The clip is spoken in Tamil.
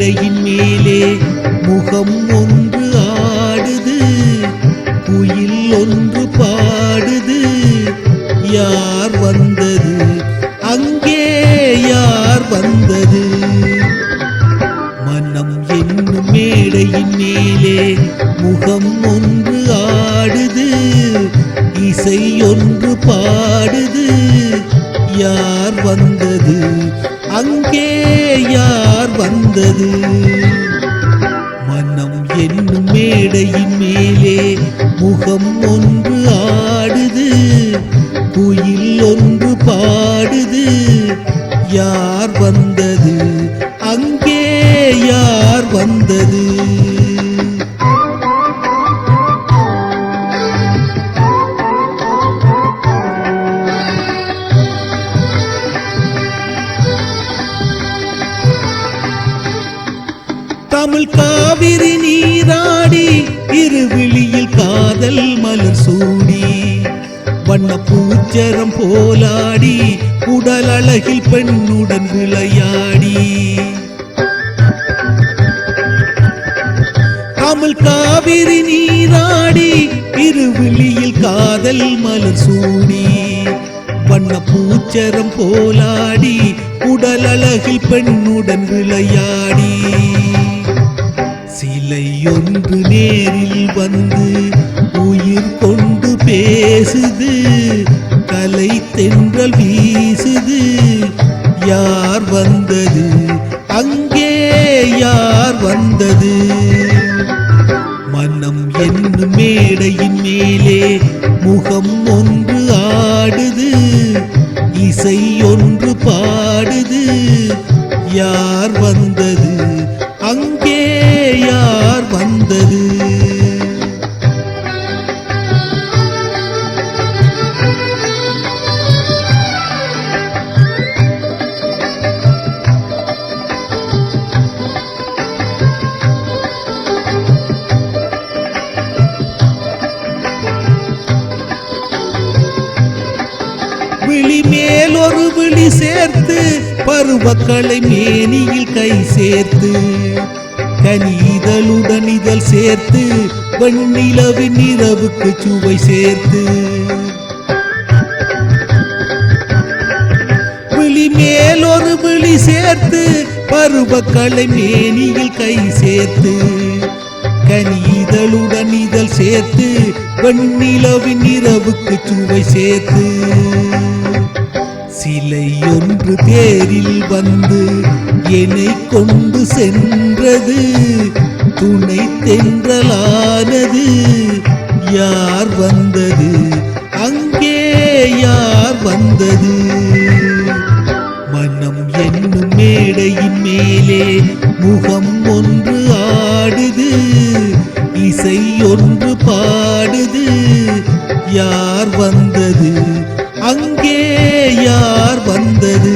மேடையின் மேலே முகம் ஒன்று ஆடுது, குயில் ஒன்று பாடுது. யார் வந்தது அங்கே, யார் வந்தது? மனம் என்னும் மேடையின் மேலே முகம் ஒன்று ஆடுது, இசை ஒன்று பாடுது. யார் வந்தது அங்கே, யார் வந்தது? மனம் என்னும் மேடையின் மேலே முகம் ஒன்று ஆடுது, குயில் ஒன்று பாடுது. யார் வந்தது அங்கே, யார் வந்தது? தமிழ் காவிரி நீராடி, இருவிழியில் காதல் மலர் சூடி, வண்ண பூச்சரம் போலாடி, உடல் அழகில் பெண்ணுடன் விளையாடி. தமிழ் காவிரி நீராடி, இருவிழியில் காதல் மலர் சூடி, வண்ண பூச்சரம் போலாடி, உடல் அழகில் பெண்ணுடன் விளையாடி. சிலை ஒன்று நேரில் வந்து உயிர் கொண்டு பேசுது, கலை தென்றல் வீசுது. யார் வந்தது அங்கே, யார் வந்தது? மனம் என்னும் மேடையின் மேலே முகம் ஒன்று ஆடுது, இசை ஒன்று பாடுது. யார் வந்தது அங்கே, யார் வந்தது? விழி மேல் ஒரு விழி சேர்த்து, பருவக்களை மேனியில் கை சேர்த்து, கனிதழுடன் இதழ் சேர்த்து, வெண்ணிலவின் இரவுக்கு சுவை சேர்த்து. விழி மேல் ஒரு விழி சேர்த்து, பருவக்களை மேனியில் கை சேர்த்து, கனிதழுடன் இதழ் சேர்த்து, வெண்ணிலவின் இரவுக்கு சுவை சேர்த்து. சிலை ஒன்று தேரில் வந்து என்னை கொண்டு சென்றது, துணை தென்றலானது. யார் வந்தது அங்கே, யார் வந்தது? மனம் என்னும் மேடையின் மேலே முகம் ஒன்று ஆடுது, இசை ஒன்று பாடுது. யார் வந்தது அங்கே, யார் வந்தது?